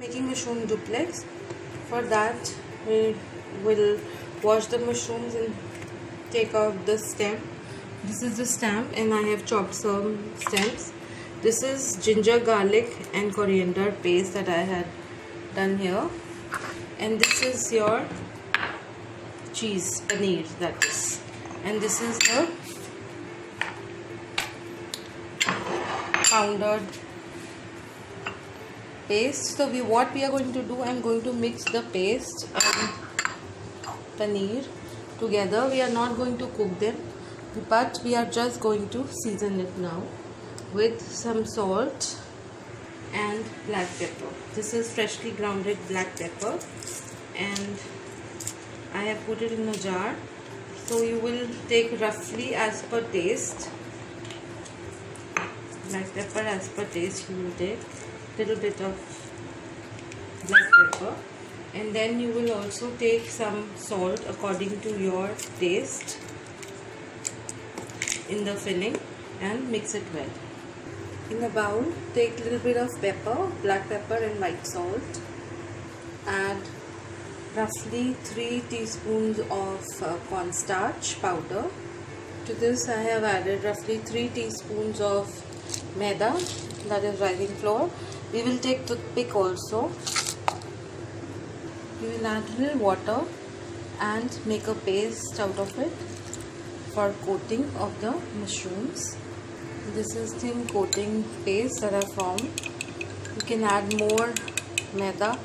Making mushroom duplex. For that we will wash the mushrooms and take out the stem. This is the stem and I have chopped some stems. This is ginger, garlic and coriander paste that I had done here, and this is your cheese, paneer, that is, and this is the pounded paste. So what we are going to do, I'm going to mix the paste and paneer together. We are not going to cook them, but we are just going to season it now with some salt and black pepper. This is freshly grounded black pepper and I have put it in a jar. So you will take roughly as per taste. Black pepper as per taste, you will take little bit of black pepper, and then you will also take some salt according to your taste in the filling and mix it well. In a bowl, take little bit of pepper, black pepper and white salt. Add roughly 3 teaspoons of cornstarch powder. To this I have added roughly 3 teaspoons of maida, that is rising flour. We will take toothpick also. We will add little water and make a paste out of it for coating of the mushrooms. This is thin coating paste that I formed. You can add more maida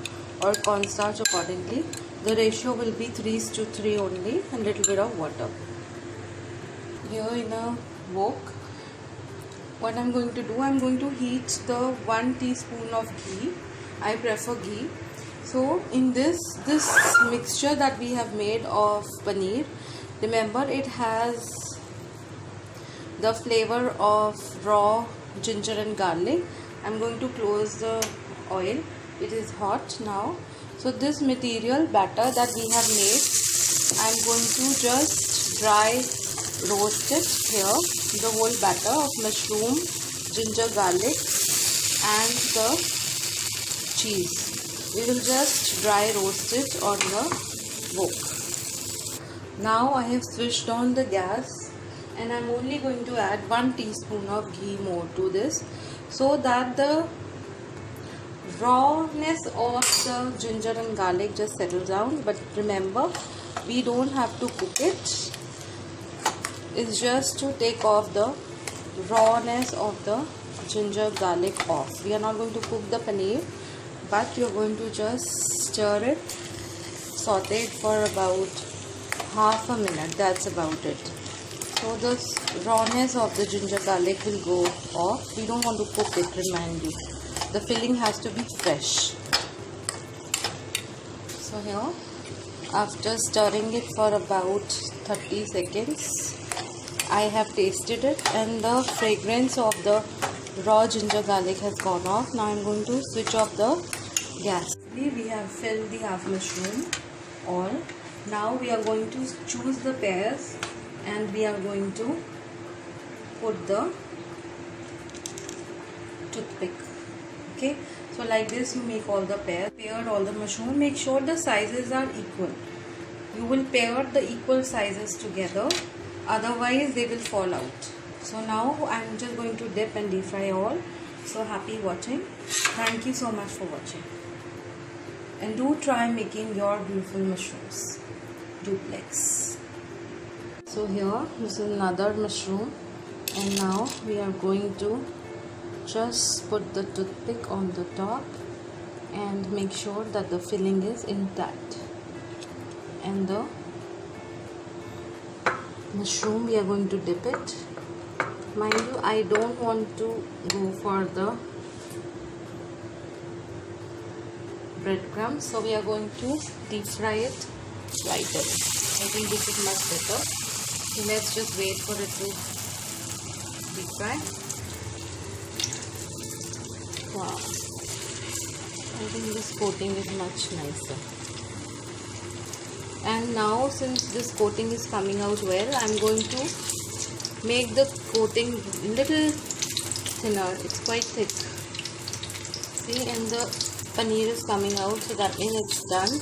or cornstarch accordingly. The ratio will be 3:3 only, and little bit of water. Here in a wok, what I'm going to do, I'm going to heat the 1 teaspoon of ghee. I prefer ghee. So in this mixture that we have made of paneer, remember it has the flavor of raw ginger and garlic. I'm going to close the oil. It is hot now. So this material batter that we have made, I'm going to just dry roast it here. The whole batter of mushroom, ginger, garlic and the cheese. We will just dry roast it on the wok. Now I have switched on the gas and I'm only going to add 1 teaspoon of ghee more to this, so that the rawness of the ginger and garlic just settles down. But remember, we don't have to cook it. It's just to take off the rawness of the ginger garlic off. We are not going to cook the paneer, but you are going to just stir it, saute it for about half a minute. That's about it. So the rawness of the ginger garlic will go off. We don't want to cook it, remind you. The filling has to be fresh. So here, after stirring it for about 30 seconds, I have tasted it and the fragrance of the raw ginger garlic has gone off. Now I am going to switch off the gas. We have filled the half mushroom all. Now we are going to choose the pears and we are going to put the toothpick. Okay, so like this you make all the pears. Pair all the mushroom. Make sure the sizes are equal. You will pair the equal sizes together, otherwise they will fall out. So now I am just going to dip and deep fry all. So happy watching. Thank you so much for watching. And do try making your beautiful mushrooms duplex. So here, this is another mushroom, and now we are going to just put the toothpick on the top and make sure that the filling is intact. And the mushroom, we are going to dip it. Mind you, I don't want to go for the breadcrumbs, so we are going to deep fry it lighter. I think this is much better. So let's just wait for it to deep fry. Wow, I think this coating is much nicer. And now, since this coating is coming out well, I'm going to make the coating little thinner. It's quite thick. See, and the paneer is coming out, so that means it's done.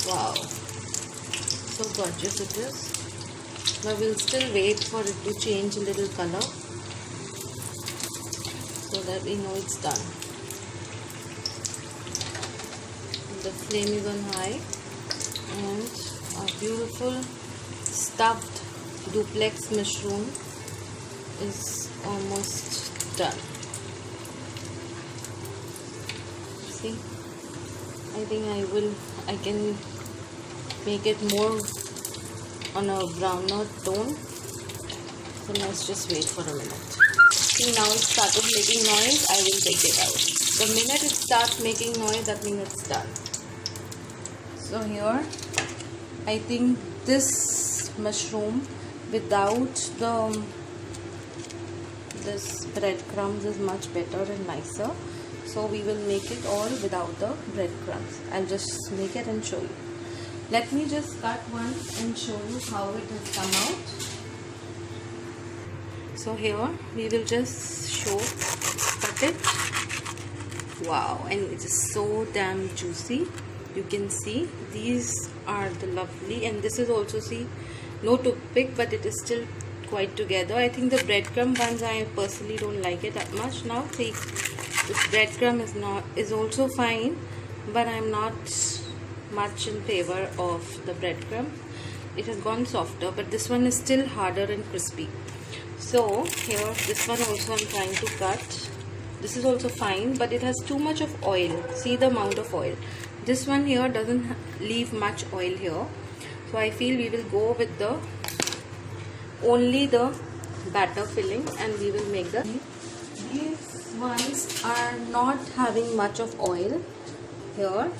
Wow, so gorgeous it is. But we'll still wait for it to change a little color so that we know it's done. The flame is on high and our beautiful stuffed duplex mushroom is almost done. See, I think I can make it more on a browner tone. So let's just wait for a minute. See, now it started making noise. I will take it out. The minute it starts making noise, that means it's done. So here, I think this mushroom without this breadcrumbs is much better and nicer. So we will make it all without the breadcrumbs. I'll just make it and show you. Let me just cut one and show you how it has come out. So here we will just cut it. Wow, and it is so damn juicy. You can see these are the lovely, and this is also, see, no toothpick, but it is still quite together. I think the breadcrumb ones, I personally don't like it that much. Now see, this breadcrumb is also fine, but I'm not much in favor of the breadcrumb. It has gone softer, but this one is still harder and crispy. So here, this one also I'm trying to cut. This is also fine, but it has too much of oil. See the amount of oil. This one here doesn't leave much oil here. So I feel we will go with only the batter filling, and we will make these ones are not having much of oil here.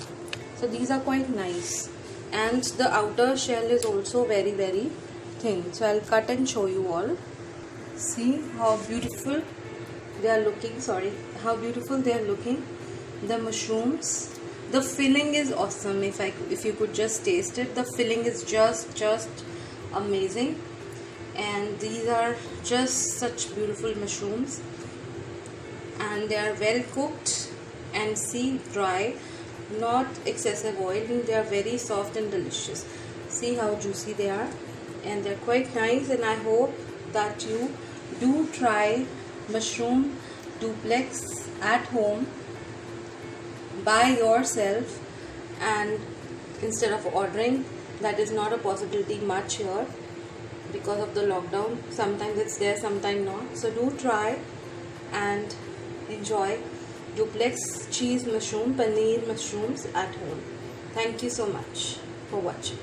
So these are quite nice, and the outer shell is also very, very thin. So I'll cut and show you all. See how beautiful they are looking. How beautiful they are looking. The mushrooms, the filling is awesome. If you could just taste it, the filling is just amazing. And these are just such beautiful mushrooms, and they are well cooked and see, dry, not excessive oil, and they are very soft and delicious. See how juicy they are, and they're quite nice. And I hope that you do try mushroom duplex at home by yourself, and instead of ordering. That is not a possibility much here because of the lockdown. Sometimes it's there, sometimes not. So do try and enjoy duplex cheese mushroom, paneer mushrooms at home. Thank you so much for watching.